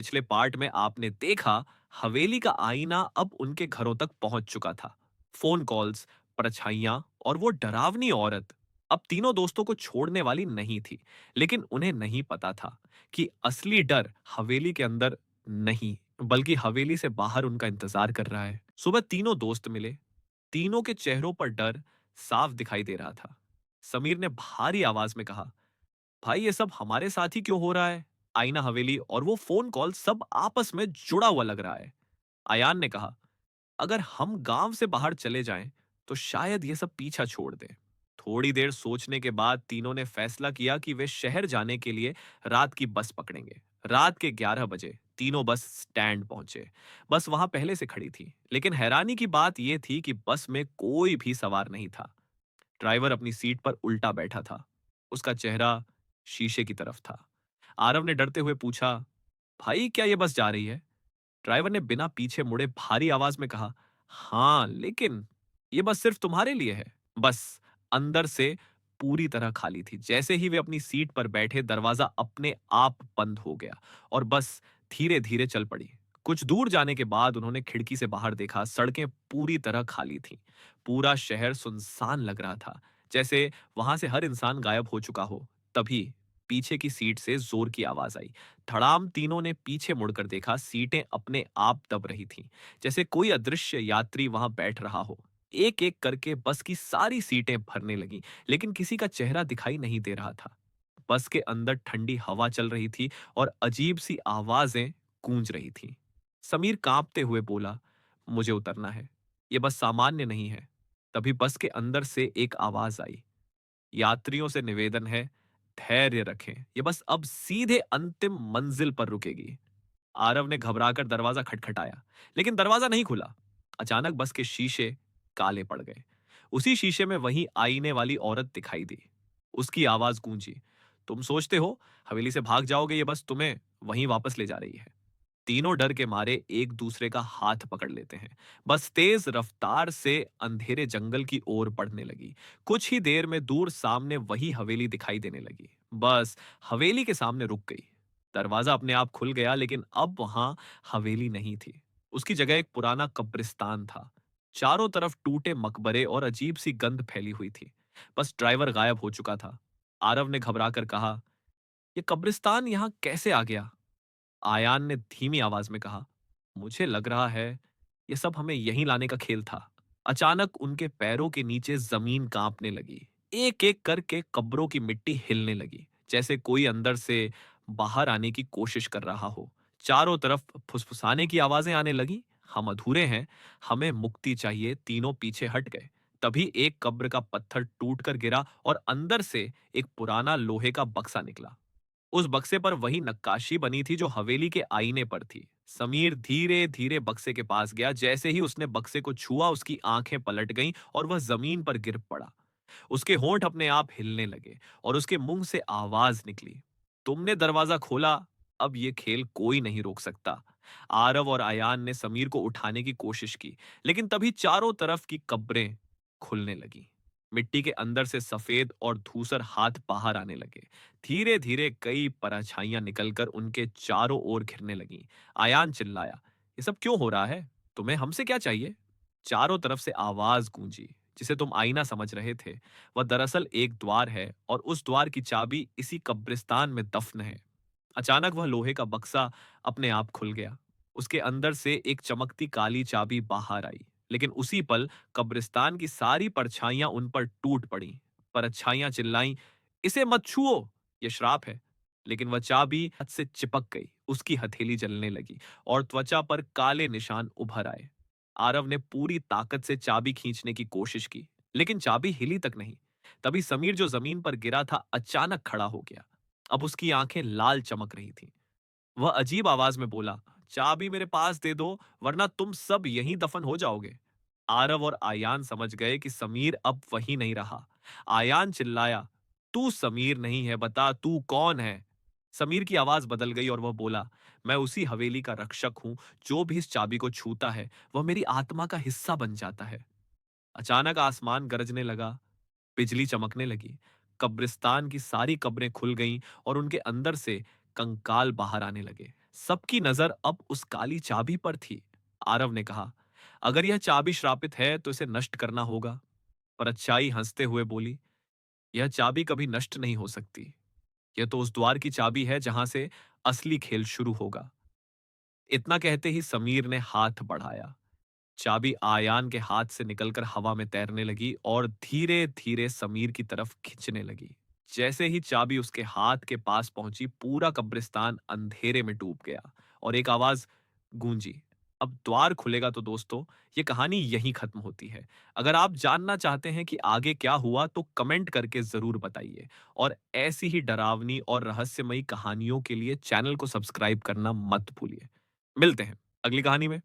पिछले पार्ट में आपने देखा हवेली का आईना अब उनके घरों तक पहुंच चुका था। फोन कॉल्स, परछाइयां और वो डरावनी औरत अब तीनों दोस्तों को छोड़ने वाली नहीं थी। लेकिन उन्हें नहीं पता था कि असली डर हवेली के अंदर नहीं, बल्कि हवेली से बाहर उनका इंतजार कर रहा है। सुबह तीनों दोस्त मिले। तीनों के चेहरों पर डर साफ दिखाई दे रहा था। समीर ने भारी आवाज में कहा, भाई ये सब हमारे साथ ही क्यों हो रहा है? आईना, हवेली और वो फोन कॉल सब आपस में जुड़ा हुआ लग रहा है। आयान ने कहा, अगर हम गांव से बाहर चले जाएं तो शायद ये सब पीछा छोड़ दें। थोड़ी देर सोचने के बाद तीनों ने फैसला किया कि वे शहर जाने के लिए रात की बस पकड़ेंगे। रात के 11 बजे तीनों बस स्टैंड पहुंचे। बस वहां पहले से खड़ी थी, लेकिन हैरानी की बात यह थी कि बस में कोई भी सवार नहीं था। ड्राइवर अपनी सीट पर उल्टा बैठा था। उसका चेहरा शीशे की तरफ था। आरव ने डरते हुए पूछा, भाई क्या ये बस जा रही है? ड्राइवर ने बिना पीछे मुड़े भारी आवाज में कहा, हाँ लेकिन ये बस सिर्फ तुम्हारे लिए है। बस अंदर से पूरी तरह खाली थी। जैसे ही वे अपनी सीट पर बैठे, दरवाजा अपने आप बंद हो गया और बस धीरे धीरे चल पड़ी। कुछ दूर जाने के बाद उन्होंने खिड़की से बाहर देखा। सड़कें पूरी तरह खाली थीं। पूरा शहर सुनसान लग रहा था, जैसे वहां से हर इंसान गायब हो चुका हो। तभी पीछे की सीट से जोर की आवाज आई। धड़ाम। तीनों ने पीछे मुड़कर देखा। सीटें अपने आप दब रही थीं, जैसे कोई अदृश्य यात्री वहां बैठ रहा हो। एक एक करके बस की सारी सीटें भरने लगीं, लेकिन किसी का चेहरा दिखाई नहीं दे रहा था। बस के अंदर ठंडी हवा चल रही थी और अजीब सी आवाजें गूंज रही थीं। समीर कांपते हुए बोला, मुझे उतरना है, ये बस सामान्य नहीं है। तभी बस के अंदर से एक आवाज आई, यात्रियों से निवेदन है, धैर्य रखें, ये बस अब सीधे अंतिम मंजिल पर रुकेगी। आरव ने घबराकर दरवाजा खटखटाया, लेकिन दरवाजा नहीं खुला। अचानक बस के शीशे काले पड़ गए। उसी शीशे में वही आईने वाली औरत दिखाई दी। उसकी आवाज गूंजी, तुम सोचते हो हवेली से भाग जाओगे, ये बस तुम्हें वहीं वापस ले जा रही है। तीनों डर के मारे एक दूसरे का हाथ पकड़ लेते हैं। बस तेज रफ्तार से अंधेरे जंगल की ओर बढ़ने लगी। कुछ ही देर में दूर सामने वही हवेली दिखाई देने लगी। बस हवेली के सामने रुक गई। दरवाजा अपने आप खुल गया, लेकिन अब वहां हवेली नहीं थी। उसकी जगह एक पुराना कब्रिस्तान था। चारों तरफ टूटे मकबरे और अजीब सी गंध फैली हुई थी। बस ड्राइवर गायब हो चुका था। आरव ने घबराकर कहा, यह कब्रिस्तान यहां कैसे आ गया? आयान ने धीमी आवाज में कहा, मुझे लग रहा है ये सब हमें यहीं लाने का खेल था। अचानक उनके पैरों के नीचे जमीन कांपने लगी। एक एक करके कब्रों की मिट्टी हिलने लगी, जैसे कोई अंदर से बाहर आने की कोशिश कर रहा हो। चारों तरफ फुसफुसाने की आवाजें आने लगी, हम अधूरे हैं, हमें मुक्ति चाहिए। तीनों पीछे हट गए। तभी एक कब्र का पत्थर टूटकर गिरा और अंदर से एक पुराना लोहे का बक्सा निकला। उस बक्से पर वही नक्काशी बनी थी जो हवेली के आईने पर थी। समीर धीरे धीरे बक्से के पास गया। जैसे ही उसने बक्से को छुआ, उसकी आंखें पलट गईं और वह जमीन पर गिर पड़ा। उसके होंठ अपने आप हिलने लगे और उसके मुंह से आवाज निकली, तुमने दरवाजा खोला, अब ये खेल कोई नहीं रोक सकता। आरव और अयान ने समीर को उठाने की कोशिश की, लेकिन तभी चारों तरफ की कब्रें खुलने लगी। मिट्टी के अंदर से सफेद और धूसर हाथ बाहर आने लगे। धीरे धीरे कई परछाइयां निकलकर उनके चारों ओर घिरने लगीं। आयान चिल्लाया, ये सब क्यों हो रहा है? तुम्हें हमसे क्या चाहिए? चारों तरफ से आवाज गूंजी, जिसे तुम आईना समझ रहे थे, वह दरअसल एक द्वार है और उस द्वार की चाबी इसी कब्रिस्तान में दफन है। अचानक वह लोहे का बक्सा अपने आप खुल गया। उसके अंदर से एक चमकती काली चाबी बाहर आई, लेकिन उसी पल कब्रिस्तान की सारी परछाइयां उन पर टूट पड़ी। परछाइयां चिल्लाईं, इसे मत छुओ, ये श्राप है। लेकिन वह चाबी हाथ से चिपक गई। उसकी हथेली जलने लगी और त्वचा पर काले निशान उभर आए। आरव ने पूरी ताकत से चाबी खींचने की कोशिश की, लेकिन चाबी हिली तक नहीं। तभी समीर, जो जमीन पर गिरा था, अचानक खड़ा हो गया। अब उसकी आंखें लाल चमक रही थीं। वह अजीब आवाज में बोला, चाबी मेरे पास दे दो, वरना तुम सब यहीं दफन हो जाओगे। आरव और आयान समझ गए कि समीर अब वही नहीं रहा। आयान चिल्लाया, तू समीर नहीं है, बता तू कौन है? समीर की आवाज बदल गई और वह बोला, मैं उसी हवेली का रक्षक हूं। जो भी इस चाबी को छूता है, वह मेरी आत्मा का हिस्सा बन जाता है। अचानक आसमान गरजने लगा, बिजली चमकने लगी। कब्रिस्तान की सारी कब्रें खुल गईं और उनके अंदर से कंकाल बाहर आने लगे। सबकी नजर अब उस काली चाबी पर थी। आरव ने कहा, अगर यह चाबी श्रापित है तो इसे नष्ट करना होगा। पर अच्छाई हंसते हुए बोली, यह चाबी कभी नष्ट नहीं हो सकती। यह तो उस द्वार की चाबी है जहां से असली खेल शुरू होगा। इतना कहते ही समीर ने हाथ बढ़ाया। चाबी आयान के हाथ से निकलकर हवा में तैरने लगी और धीरे धीरे समीर की तरफ खिंचने लगी। जैसे ही चाबी उसके हाथ के पास पहुंची, पूरा कब्रिस्तान अंधेरे में डूब गया और एक आवाज गूंजी, अब द्वार खुलेगा। तो दोस्तों, ये कहानी यहीं खत्म होती है। अगर आप जानना चाहते हैं कि आगे क्या हुआ तो कमेंट करके जरूर बताइए, और ऐसी ही डरावनी और रहस्यमयी कहानियों के लिए चैनल को सब्सक्राइब करना मत भूलिए। मिलते हैं अगली कहानी में।